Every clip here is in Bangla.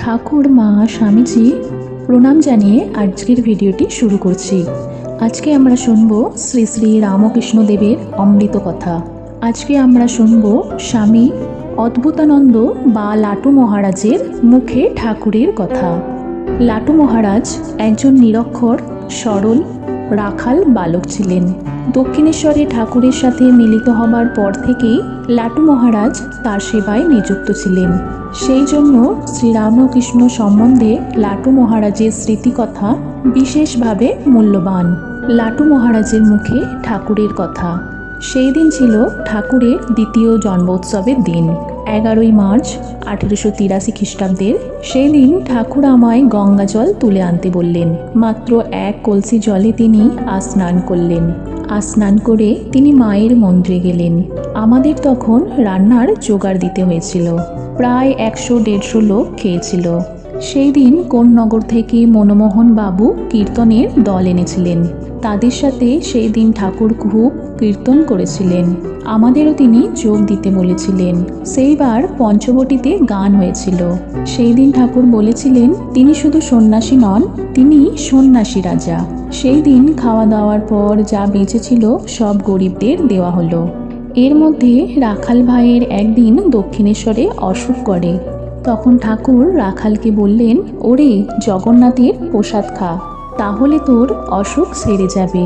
ঠাকুর, মা, স্বামীজি প্রণাম জানিয়ে আজকের ভিডিওটি শুরু করছি। আজকে আমরা শুনব শ্রী শ্রী রামকৃষ্ণ দেবের অমৃত কথা। আজকে আমরা শুনব স্বামী অদ্ভুতানন্দ বা লাটু মহারাজের মুখে ঠাকুরের কথা। লাটু মহারাজ একজন নিরক্ষর, সরল, রাখাল বালক ছিলেন। দক্ষিণেশ্বরে ঠাকুরের সাথে মিলিত হবার পর থেকেই লাটু মহারাজ তার সেবায় নিযুক্ত ছিলেন। সেই জন্য শ্রীরামকৃষ্ণ সম্বন্ধে লাটু মহারাজের স্মৃতিকথা বিশেষভাবে মূল্যবান। লাটু মহারাজের মুখে ঠাকুরের কথা। সেই দিন ছিল ঠাকুরের দ্বিতীয় জন্মোৎসবের দিন, 11ই মার্চ 1883 খ্রিস্টাব্দের। সেই দিন ঠাকুর আমায় গঙ্গা জল তুলে আনতে বললেন। মাত্র এক কলসি জলে তিনি স্নান করলেন। স্নান করে তিনি মায়ের মন্দিরে গেলেন। আমাদের তখন রান্নার জোগাড় দিতে হয়েছিল। প্রায় 100-150 লোক খেয়েছিল। সেই দিন কোন্নগর থেকে মনমোহন বাবু কীর্তনের দল এনেছিলেন। তাদের সাথে সেই দিন ঠাকুর খুব কীর্তন করেছিলেন। আমাদেরও তিনি যোগ দিতে বলেছিলেন। সেইবার পঞ্চবটিতে গান হয়েছিল। সেই দিন ঠাকুর বলেছিলেন তিনি শুধু সন্ন্যাসী নন, তিনি সন্ন্যাসী রাজা। সেই দিন খাওয়া দাওয়ার পর যা বেঁচেছিল সব গরিবদের দেওয়া হলো। এর মধ্যে রাখাল ভাইয়ের একদিন দক্ষিণেশ্বরে অসুখ করে। তখন ঠাকুর রাখালকে বললেন, ওরে জগন্নাথের প্রসাদ খা, তাহলে তোর অসুখ সেরে যাবে।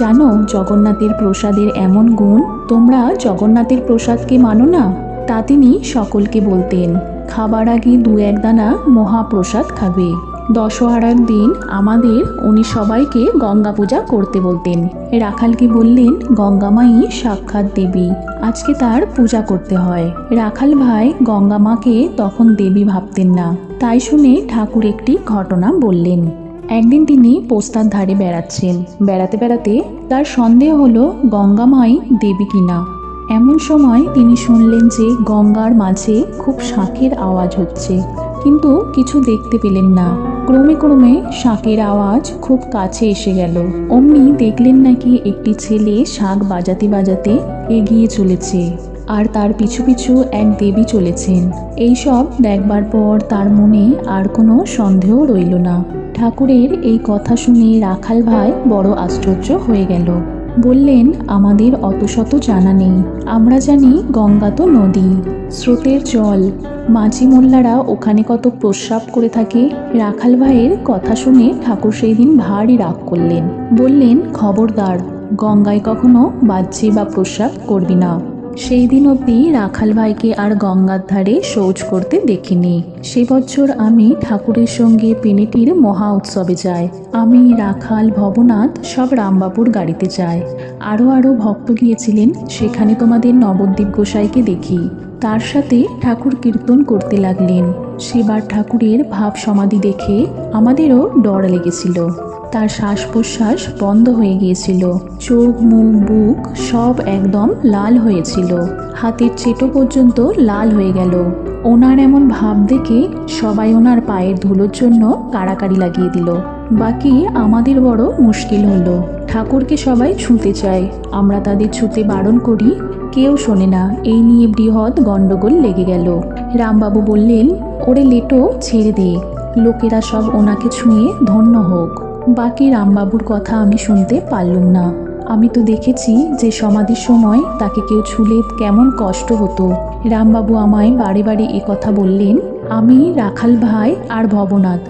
জানো জগন্নাথের প্রসাদের এমন গুণ, তোমরা জগন্নাথের প্রসাদকে মানো না। তা তিনি সকলকে বলতেন, খাবার আগে 2-1 দানা মহাপ্রসাদ খাবে। দশহরার দিন আমাদের উনি সবাইকে গঙ্গা পূজা করতে বলতেন। রাখালকে বললেন, গঙ্গামাই সাক্ষাৎ দেবী, আজকে তার পূজা করতে হয়। রাখাল ভাই গঙ্গা মাকে তখন দেবী ভাবতেন না। তাই শুনে ঠাকুর একটি ঘটনা বললেন। একদিন তিনি পোস্তার ধারে বেড়াচ্ছেন। বেড়াতে বেড়াতে তার সন্দেহ হলো গঙ্গামাই দেবী কিনা। এমন সময় তিনি শুনলেন যে গঙ্গার মাঝে খুব শাঁখের আওয়াজ হচ্ছে, কিন্তু কিছু দেখতে পেলেন না। ক্রমে ক্রমে শাঁখের আওয়াজ খুব কাছে এসে গেল। অমনি দেখলেন নাকি একটি ছেলে শাঁখ বাজাতে বাজাতে এগিয়ে চলেছে, আর তার পিছু পিছু এক দেবী চলেছেন। এইসব দেখবার পর তার মনে আর কোনো সন্দেহ রইল না। ঠাকুরের এই কথা শুনে রাখাল ভাই বড় আশ্চর্য হয়ে গেল। বললেন, আমাদের অত শত জানা নেই। আমরা জানি গঙ্গা তো নদী, স্রোতের জল। মাঝি মোল্লারা ওখানে কত প্রস্রাব করে থাকে। রাখাল ভাইয়ের কথা শুনে ঠাকুর সেই দিন ভারী রাগ করলেন। বললেন, খবরদার, গঙ্গায় কখনো বাহ্যে বা প্রস্রাব করবি না। সেই দিন অবধি রাখাল ভাইকে আর গঙ্গার ধারে শৌচ করতে দেখিনি। সে বছর আমি ঠাকুরের সঙ্গে পেনেটির মহা উৎসবে যাই। আমি, রাখাল, ভবনাথ সব রামবাবুর গাড়িতে যাই। আরও ভক্ত গিয়েছিলেন। সেখানে তোমাদের নবদ্বীপ গোসাইকে দেখি। তার সাথে ঠাকুর কীর্তন করতে লাগলেন। সেবার ঠাকুরের ভাব সমাধি দেখে আমাদেরও ডর লেগেছিল। তার শ্বাস প্রশ্বাস বন্ধ হয়ে গিয়েছিল। চোখ, মুখ, বুক সব একদম লাল হয়েছিল। হাতের চেটো পর্যন্ত লাল হয়ে গেল। ওনার এমন ভাব দেখে সবাই ওনার পায়ের ধুলোর জন্য কাড়াকাড়ি লাগিয়ে দিল। বাকি আমাদের বড় মুশকিল হলো। ঠাকুরকে সবাই ছুঁতে চায়, আমরা তাদের ছুঁতে বারণ করি, কেউ শোনে না। এই নিয়ে বৃহৎ গণ্ডগোল লেগে গেল। রামবাবু বললেন, ওরে লেটো, ছেড়ে দে, লোকেরা সব ওনাকে ছুঁয়ে ধন্য হোক। বাকি রামবাবুর কথা আমি শুনতে পারলুম না। আমি তো দেখেছি যে সমাধির সময় তাকে কেউ ছুঁলে কেমন কষ্ট হতো। রামবাবু আমায় বারে বারে এ কথা বললেন। আমি, রাখাল ভাই আর ভবনাথ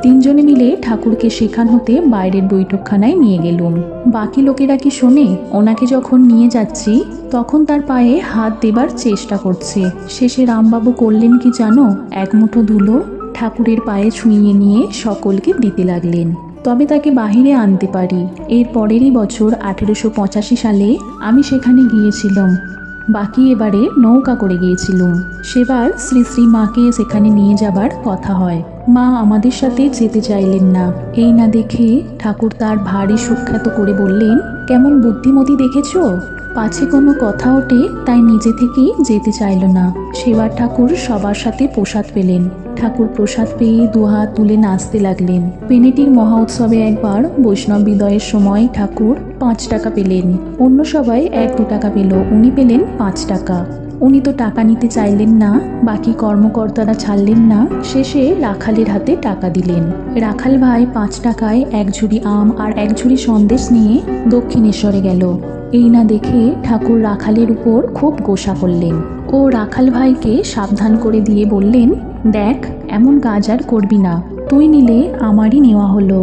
তিনজনে মিলে ঠাকুরকে সেখান হতে বাইরের বৈঠকখানায় নিয়ে গেলুম। বাকি লোকেরা কি শোনে? ওনাকে যখন নিয়ে যাচ্ছি তখন তার পায়ে হাত দেবার চেষ্টা করছে। শেষে রামবাবু করলেন কি জানো? এক মুঠো ধুলো ঠাকুরের পায়ে ছুঁইয়ে নিয়ে সকলকে দিতে লাগলেন। তবে তাকে বাহিরে আনতে পারি। এর পরেরই বছর 1885 সালে আমি সেখানে গিয়েছিলাম। বাকি এবারে নৌকা করে গিয়েছিলুম। সেবার শ্রী শ্রী মাকে সেখানে নিয়ে যাবার কথা হয়। মা আমাদের সাথে যেতে চাইলেন না। এই না দেখে ঠাকুর তার ভারী সুখ্যাত করে বললেন, কেমন বুদ্ধিমতী দেখেছো? পাছে কোনো কথা ওঠে তাই নিজে থেকেই যেতে চাইল না। সেবার ঠাকুর সবার সাথে প্রসাদ পেলেন। ঠাকুর প্রসাদ পেয়ে দুহাত তুলে নাচতে লাগলেন। পেনেটির মহা উৎসবে একবার বৈষ্ণব বিদয়ের সময় ঠাকুর 5 টাকা পেলেন। অন্য সবাই 1-2 টাকা পেল, উনি পেলেন 5 টাকা। উনি তো টাকা নিতে চাইলেন না, বাকি কর্মকর্তারা ছাড়লেন না, শেষে রাখালের হাতে টাকা দিলেন। রাখাল ভাই 5 টাকায় এক ঝুড়ি আম আর এক ঝুড়ি সন্দেশ নিয়ে দক্ষিণেশ্বরে গেল। এই না দেখে ঠাকুর রাখালের উপর খুব গোসা করলেন। ও রাখাল ভাইকে সাবধান করে দিয়ে বললেন, দেখ, এমন কাজ আর করবি না, তুই নিলে আমারই নেওয়া হলো।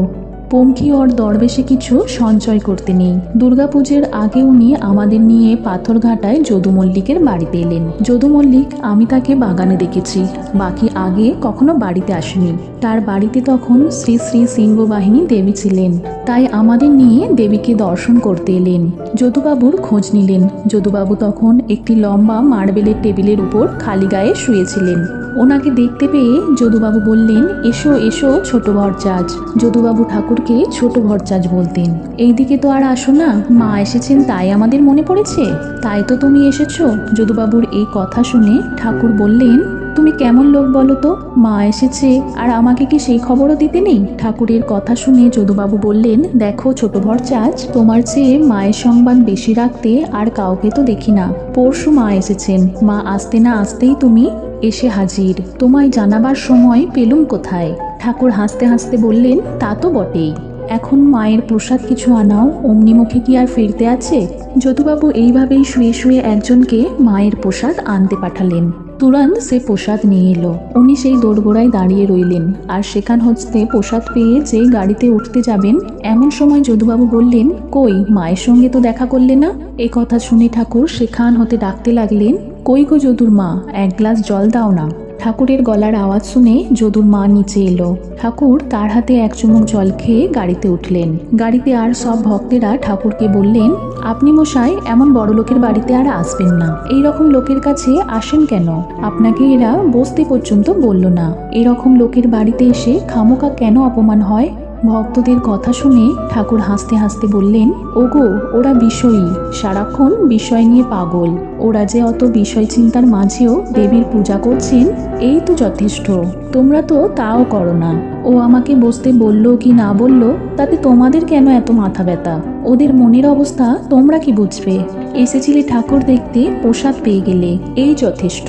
পঙ্কি ওর দরবেশে কিছু সঞ্চয় করতে নেই। দুর্গাপুজোর আগে উনি আমাদের নিয়ে পাথরঘাটায় যদু মল্লিকের বাড়িতে এলেন। যদু মল্লিক আমি তাকে বাগানে দেখেছি, বাকি আগে কখনো বাড়িতে আসেনি। তার বাড়িতে তখন শ্রী শ্রী সিংহবাহিনী দেবী ছিলেন, তাই আমাদের নিয়ে দেবীকে দর্শন করতে এলেন। যদুবাবুর খোঁজ নিলেন। যদুবাবু তখন একটি লম্বা মার্বেলের টেবিলের উপর খালি গায়ে শুয়েছিলেন। ওনাকে দেখতে পেয়ে যদুবাবু বললেন, এসো এসো ছোট ভরচাজ। যদুবাবু ঠাকুরকে ছোট ভরচাজ বলতেন। এইদিকে তো আর আসো না, মা এসেছেন তাই আমাদের মনে পড়েছে, তাই তো তুমি এসেছো। যদুবাবুর এই কথা শুনে ঠাকুর বললেন, তুমি কেমন লোক বলো তো, মা এসেছে আর আমাকে কি সেই খবরও দিতে নেই? ঠাকুরের কথা শুনে যদুবাবু বললেন, দেখো ছোট ভরচাজ, তোমার চেয়ে মায়ের সংবাদ বেশি রাখতে আর কাউকে তো দেখি না। পরশু মা এসেছেন, মা আসতে না আসতেই তুমি এসে হাজির, তোমায় জানাবার সময় পেলুম কোথায়? ঠাকুর হাসতে হাসতে বললেন, তা তো বটেই, এখন মায়ের প্রসাদ কিছু আনাও, অমনি মুখে কি আর ফিরতে আছে? যদুবাবু এইভাবেই শুয়ে শুয়ে একজনকে মায়ের প্রসাদ আনতে পাঠালেন। তুরন্ত সে প্রসাদ নিয়ে এলো। উনি সেই দোরগোড়ায় দাঁড়িয়ে রইলেন, আর সেখান হতে প্রসাদ পেয়ে যেই গাড়িতে উঠতে যাবেন, এমন সময় যদুবাবু বললেন, কই, মায়ের সঙ্গে তো দেখা করলে না? এ কথা শুনে ঠাকুর সেখান হতে ডাকতে লাগলেন, কই গো যদুর মা, এক গ্লাস জল দাও না। ঠাকুরের গলার আওয়াজ শুনে যদুর মা নিচে এলো। ঠাকুর তার হাতে এক চুমুক জল খেয়ে গাড়িতে উঠলেন। গাড়িতে আর সব ভক্তেরা ঠাকুরকে বললেন, আপনি মশাই এমন বড় লোকের বাড়িতে আর আসবেন না, এই রকম লোকের কাছে আসেন কেন? আপনাকে এরা বসতে পর্যন্ত বলল না, এরকম লোকের বাড়িতে এসে খামোকা কেন অপমান হয়? ভক্তদের কথা শুনে ঠাকুর হাসতে হাসতে বললেন, ওগো, ওরা বিষয়ী, সারাক্ষণ বিষয় নিয়ে পাগল, ওরা যে অত বিষয় চিন্তার মাঝেও দেবীর পূজা করছেন, এই তো যথেষ্ট। তোমরা তো তাও করো না। ও আমাকে বসতে বললো কি না বললো তাতে তোমাদের কেন এত মাথা ব্যথা? ওদের মনের অবস্থা তোমরা কি বুঝবে? এসেছিলে ঠাকুর দেখতে, প্রসাদ পেয়ে গেলে, এই যথেষ্ট।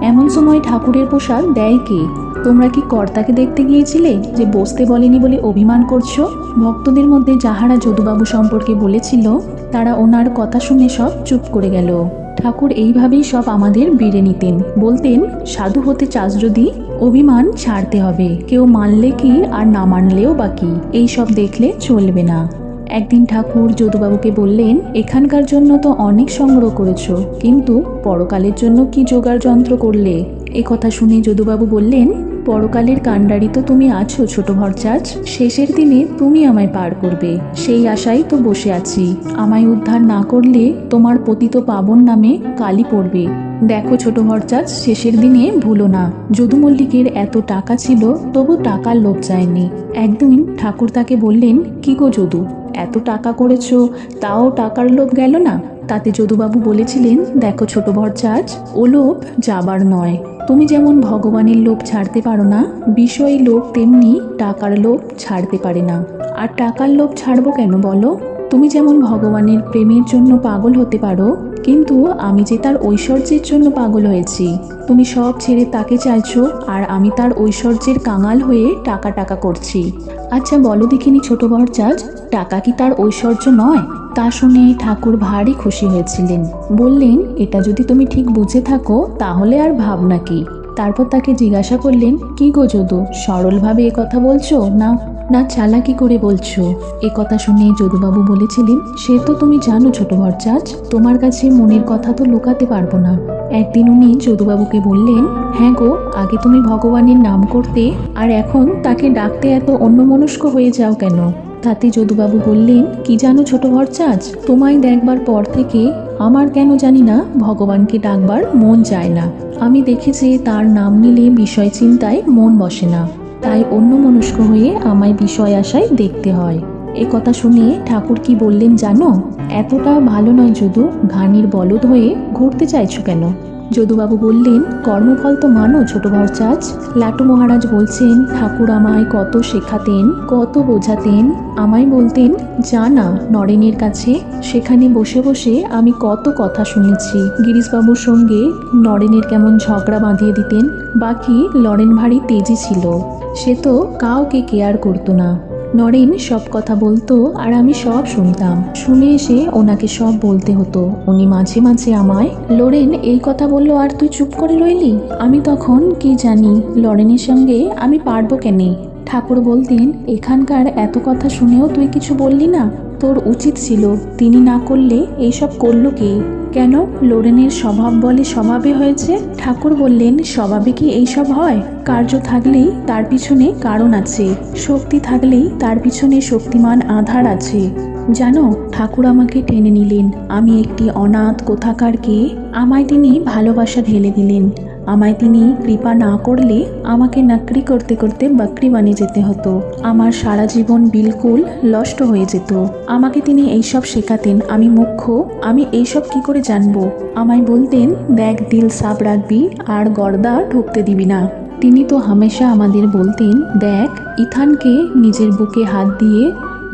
এমন সময় ঠাকুরের প্রসাদ দেয় কে? তোমরা কি কর্তাকে দেখতে গিয়েছিলে যে বসতে বলেনি বলে অভিমান করছো? ভক্তদের মধ্যে যাহারা যদুবাবু সম্পর্কে বলেছিল, তারা ওনার কথা শুনে সব চুপ করে গেল। ঠাকুর এইভাবেই সব আমাদের বেড়ে নিতেন। বলতেন, সাধু হতে চাস যদি, অভিমান ছাড়তে হবে, কেউ মানলে কি আর না মানলেও বাকি, এই সব দেখলে চলবে না। একদিন ঠাকুর যদুবাবুকে বললেন, এখানকার জন্য তো অনেক সংগ্রহ করেছো, কিন্তু পরকালের জন্য কি জোগাড় যন্ত্র করলে? এ কথা শুনে যদুবাবু বললেন, পরকালের কাণ্ডারি তো তুমি আছো ছোট ভরচাজ, শেষের দিনে তুমি আমায় পার করবে, সেই আশাই তো বসে আছি। আমায় উদ্ধার না করলে তোমার পতিত পাবন নামে কালি পড়বে। দেখো ছোট ভরচাজ, শেষের দিনে ভুলো না, যদু মল্লিকের এত টাকা ছিল, তবু টাকার লোভ যায়নি। একদিন ঠাকুর তাকে বললেন, কি গো যদু, এত টাকা করেছো, তাও টাকার লোভ গেল না? তাতে যদুবাবু বলেছিলেন, দেখো ছোট ভরচাজ, ও লোভ যাবার নয়। তুমি যেমন ভগবানের লোভ ছাড়তে পারো না, বিষয়ী লোভ তেমনি টাকার লোভ ছাড়তে পারে না। আর টাকার লোভ ছাড়বো কেন বলো? তুমি যেমন ভগবানের প্রেমের জন্য পাগল হতে পারো, কিন্তু আমি যে তার ঐশ্বর্যের জন্য পাগল হয়েছি। তুমি সব ছেড়ে তাকে চাইছো, আর আমি তার ঐশ্বর্যের কাঙাল হয়ে টাকা টাকা করছি। আচ্ছা বলো দেখিনি ছোট ভরচাজ, টাকা কি তার ঐশ্বর্য নয়? তা শুনে ঠাকুর ভারী খুশি হয়েছিলেন। বললেন, এটা যদি তুমি ঠিক বুঝে থাকো তাহলে আর ভাবনা কি? তারপর তাকে জিজ্ঞাসা করলেন, কি গো যদু, সরলভাবে এ কথা বলছো না না চালাকি করে বলছো? এ কথা শুনে যদুবাবু বলেছিলেন, সে তো তুমি জানো ছোট ভরচাজ, তোমার কাছে মনের কথা তো লুকাতে পারবো না। একদিন উনি যদুবাবুকে বললেন, হ্যাঁ গো, আগে তুমি ভগবানের নাম করতে, আর এখন তাকে ডাকতে এত অন্যমনস্ক হয়ে যাও কেন? তাতে যদুবাবু বললেন, কি জানো ছোট ভরচাজ, তোমায় দেখবার পর থেকে আমার কেন জানি না ভগবানকে ডাকবার মন চায় না। আমি দেখেছি তার নাম নিলে বিষয় চিন্তায় মন বসে না, তাই অন্যমনস্ক হয়ে আমায় বিষয় আশায় দেখতে হয়। এ কথা শুনে ঠাকুর কি বললেন জানো? এতটা ভালো নয় যদু, ঘানির বলদ হয়ে ঘুরতে চাইছো কেন? যদুবাবু বললেন, কর্মফল তো মানো ছোট ভরচাজ। লাটু মহারাজ বলছেন, ঠাকুর আমায় কত শেখাতেন, কত বোঝাতেন। আমায় বলতেন, যা না নরেনের কাছে। সেখানে বসে বসে আমি কত কথা শুনেছি। গিরিশবাবুর সঙ্গে নরেনের কেমন ঝগড়া বাঁধিয়ে দিতেন। বাকি লরেন ভারী তেজি ছিল, সে তো কাউকে কেয়ার করতো না। নরেন সব কথা বলতো আর আমি সব শুনতাম। শুনে এসে ওনাকে সব বলতে হতো। উনি মাঝে মাঝে আমায়, লরেন এই কথা বললো আর তুই চুপ করে রইলি। আমি তখন কি জানি লরেনের সঙ্গে আমি পারবো কেনে। ঠাকুর বলতেন, এখানকার এত কথা শুনেও তুই কিছু বললি না? তোর উচিত ছিল। তিনি না করলে এইসব করলো কে? কেন? লোরেনের স্বভাব বলে স্বভাবে হয়েছে। ঠাকুর বললেন, স্বভাবে কি এইসব হয়? কার্য থাকলেই তার পিছনে কারণ আছে, শক্তি থাকলেই তার পিছনে শক্তিমান আধার আছে। জানো, ঠাকুর আমাকে টেনে নিলেন। আমি একটি অনাথ কোথাকারকে আমায় তিনি ভালোবাসা ঢেলে দিলেন। আমায় তিনি কৃপা না করলে আমাকে নাকরি করতে করতে বাকরি বানিয়ে যেতে হতো। আমার সারা জীবন বিলকুল নষ্ট হয়ে যেত। আমাকে তিনি এইসব শেখাতেন। আমি মুখ্য, আমি এইসব কি করে জানবো? আমায় বলতেন, দেখ দিল সাফ রাখবি আর গর্দা ঢুকতে দিবি না। তিনি তো হামেশা আমাদের বলতেন, দেখ ইথানকে নিজের বুকে হাত দিয়ে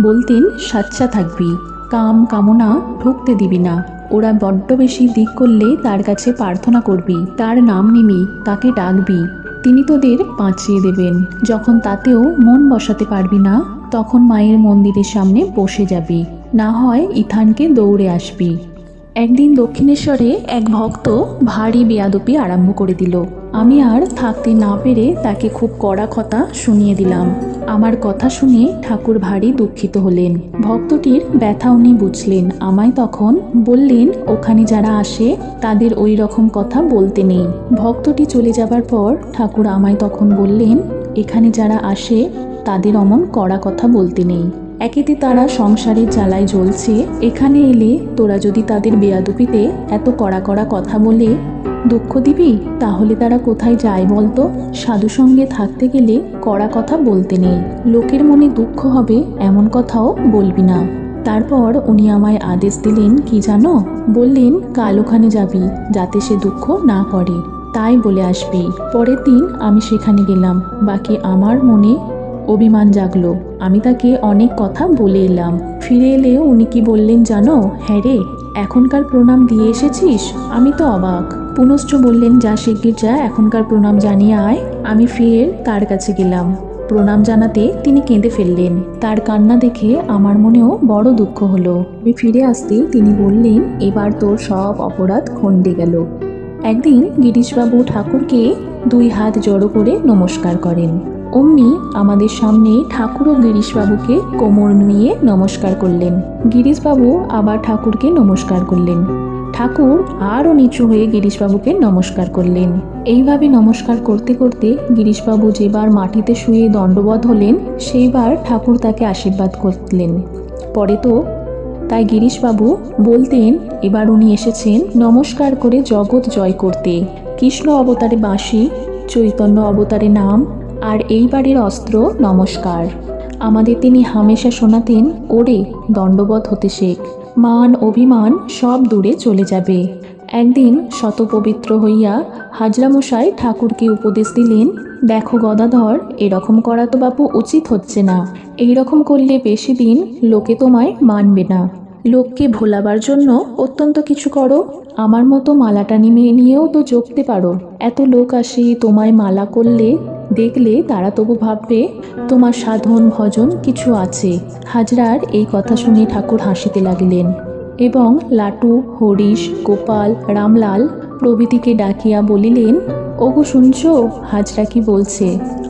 বলতেন, সাচ্চা থাকবি, কাম কামনা ঢুকতে দিবি না। ওরা বড্ড বেশি দিক করলে তার কাছে প্রার্থনা করবি, তার নাম নিবি, তাকে ডাকবি, তিনি তোদের বাঁচিয়ে দেবেন। যখন তাতেও মন বসাতে পারবি না, তখন মায়ের মন্দিরের সামনে বসে যাবি, না হয় ইথানকে দৌড়ে আসবি। একদিন দক্ষিণেশ্বরে এক ভক্ত ভারী বেয়াদপি আরম্ভ করে দিল। আমি আর থাকতে না পেরে তাকে খুব কড়া কথা শুনিয়ে দিলাম। আমার কথা শুনে ঠাকুর ভারী দুঃখিত হলেন। ভক্তটির ব্যথা উনি বুঝলেন। আমায় তখন বললেন, ওখানে যারা আসে তাদের ওই রকম কথা বলতে নেই। ভক্তটি চলে যাবার পর ঠাকুর আমায় তখন বললেন, এখানে যারা আসে তাদের অমন কড়া কথা বলতে নেই। একেতে তারা সংসারের জ্বালায় জ্বলছে, এখানে এলে তোরা যদি তাদের বেয়াদপিতে এত কড়া কড়া কথা বলে দুঃখ দিবি, তাহলে তারা কোথায় যায় বলতো? সাধু সঙ্গে থাকতে গেলে কড়া কথা বলতে নেই। লোকের মনে দুঃখ হবে এমন কথাও বলবি না। তারপর উনি আমায় আদেশ দিলেন, কি জানো? বললেন, কাল ওখানে যাবি, যাতে সে দুঃখ না করে, তাই বলে আসবি। পরের দিন আমি সেখানে গেলাম। বাকি আমার মনে অভিমান জাগলো। আমি তাকে অনেক কথা বলে এলাম। ফিরে এলে উনি কি বললেন জানো? হ্যাঁ রে, এখনকার প্রণাম দিয়ে এসেছিস? আমি তো অবাক। পুনশ্চ বললেন, যা শিগগির যা, এখনকার প্রণাম জানিয়ে আয়। আমি ফের তার কাছে গেলাম। প্রণাম জানাতে তিনি কেঁদে ফেললেন। তার কান্না দেখে আমার মনেও বড় দুঃখ হলো। আমি ফিরে আসতেই তিনি বললেন, এবার তোর সব অপরাধ খণ্ডে গেল। একদিন গিরিশবাবু ঠাকুরকে 2 হাত জড়ো করে নমস্কার করেন। অমনি আমাদের সামনে ঠাকুরও গিরিশবাবুকে কোমর নুইয়ে নমস্কার করলেন। গিরিশবাবু আবার ঠাকুরকে নমস্কার করলেন। ঠাকুর আরও নিচু হয়ে গিরিশবাবুকে নমস্কার করলেন। এইভাবে নমস্কার করতে করতে গিরিশবাবু যেবার মাটিতে শুয়ে দণ্ডবধ হলেন, সেইবার ঠাকুর তাকে আশীর্বাদ করলেন। পরে তো তাই গিরিশবাবু বলতেন, এবার উনি এসেছেন নমস্কার করে জগৎ জয় করতে। কৃষ্ণ অবতারে বাঁশি, চৈতন্য অবতারে নাম, আর এইবারের অস্ত্র নমস্কার। আমাদের তিনি হামেশা শোনাতেন, ওরে দণ্ডবধ হতে শেখ, মান অভিমান সব দূরে চলে যাবে। একদিন শতপবিত্র হইয়া হাজরামশাই ঠাকুরকে উপদেশ দিলেন, দেখো গদাধর, এরকম করা তো বাপু উচিত হচ্ছে না। এই রকম করলে বেশি দিন লোকে তোমায় মানবে না। লোককে ভোলাবার জন্য অত্যন্ত কিছু করো। আমার মতো মালাটানি মেয়ে নিয়েও তো জপতে পারো। এত লোক আসে তোমায় মালা করলে দেখলে তারা তবু ভাববে তোমার সাধন ভজন কিছু আছে। হাজরার এই কথা শুনে ঠাকুর হাসিতে লাগিলেন এবং লাটু, হরিশ, গোপাল, রামলাল প্রভৃতিকে ডাকিয়া বলিলেন, ওগো শুনছ, হাজরা কি বলছে?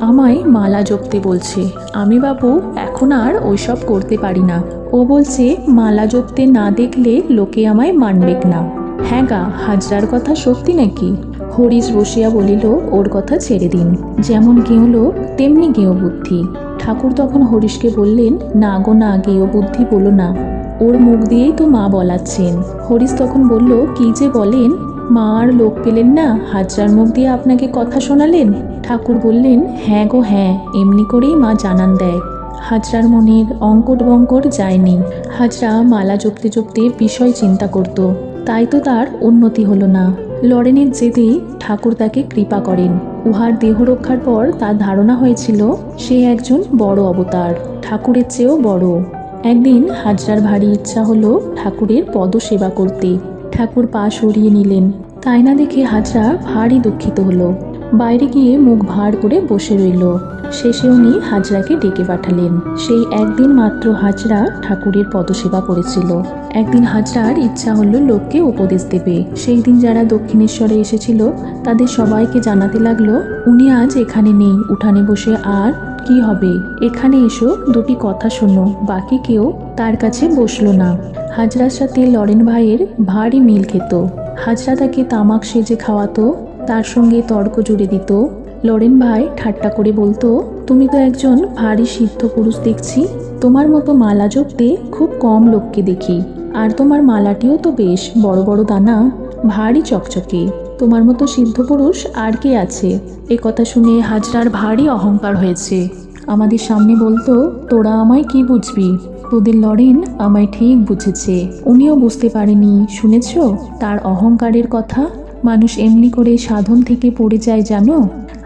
আমায় মালা জপতে বলছে। আমি বাবু এখন আর ওইসব করতে পারি না। ও বলছে মালা জপতে না দেখলে লোকে আমায় মানবে না। হ্যাঁ গা, হাজরার কথা সত্যি নাকি? হরিশ বসিয়া বলিল, ওর কথা ছেড়ে দিন, যেমন গেঁয়ো লোক তেমনি গেঁয়ো বুদ্ধি। ঠাকুর তখন হরিশকে বললেন, না গো না, গেঁয়ো বুদ্ধি বলো না, ওর মুখ দিয়েই তো মা বলাচ্ছেন। হরিশ তখন বলল, কি যে বলেন, মা আর লোক পেলেন না, হাজরার মুখ দিয়ে আপনাকে কথা শোনালেন? ঠাকুর বললেন, হ্যাঁ গো হ্যাঁ, এমনি করেই মা জানান দেয়। হাজরার মনের অঙ্কট বঙ্কট যায়নি। হাজরা মালা জপতে জপতে বিষয় চিন্তা করত, তাই তো তার উন্নতি হলো না। লরেনের জেদে ঠাকুর তাকে কৃপা করেন। উহার দেহ রক্ষার পর তার ধারণা হয়েছিল সে একজন বড় অবতার, ঠাকুরের চেয়েও বড়। একদিন হাজরার ভারী ইচ্ছা হলো ঠাকুরের পদসেবা করতে। ঠাকুর পা সরিয়ে নিলেন, তাই না দেখে হাজরা ভারী দুঃখিত হলো। বাইরে গিয়ে মুখ ভার করে বসে রইল। শেষে উনি হাজরাকে ডেকে পাঠালেন। সেই একদিন মাত্র হাজরা ঠাকুরের পদসেবা করেছিল। একদিন হাজরার ইচ্ছা হলো লোককে উপদেশ দেবে। সেই দিন যারা দক্ষিণেশ্বরে এসেছিল তাদের সবাইকে জানাতে লাগলো, উনি আজ এখানে নেই, উঠানে বসে আর কি হবে, এখানে এসো, দুটি কথা শোনো। বাকি কেউ তার কাছে বসলো না। হাজরার সাথে লরেন ভাইয়ের ভারী মিল খেত। হাজরা তাকে তামাক সেজে খাওয়াতো, তার সঙ্গে তর্ক জুড়ে দিত। লরেন ভাই ঠাট্টা করে বলতো, তুমি তো একজন ভারী সিদ্ধ পুরুষ দেখছি, তোমার মতো মালা জপতে খুব কম লোককে দেখি, আর তোমার মালাটিও তো বেশ বড় বড় দানা, ভারী চকচকে, তোমার মতো সিদ্ধ পুরুষ আর কে আছে। এ কথা শুনে হাজরার ভারী অহংকার হয়েছে। আমাদের সামনে বলতো, তোরা আমায় কি বুঝবি, তোদের লরেন আমায় ঠিক বুঝেছে, উনিও বুঝতে পারেনি, শুনেছ তার অহংকারের কথা। মানুষ এমনি করে সাধন থেকে পড়ে যায় জানো।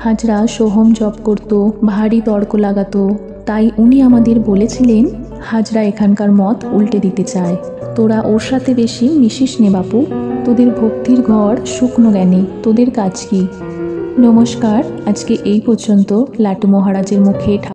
হাজরা সোহম জপ করত, ভারী তর্ক লাগাতো, তাই উনি আমাদের বলেছিলেন হাজরা এখানকার মত উল্টে দিতে চায়, তোরা ওর সাথে বেশি মিশিস নে বাপু, তোদের ভক্তির ঘর শুকনো জ্ঞানে, তোদের কাজ কি। নমস্কার, আজকে এই পর্যন্ত। লাটু মহারাজের মুখে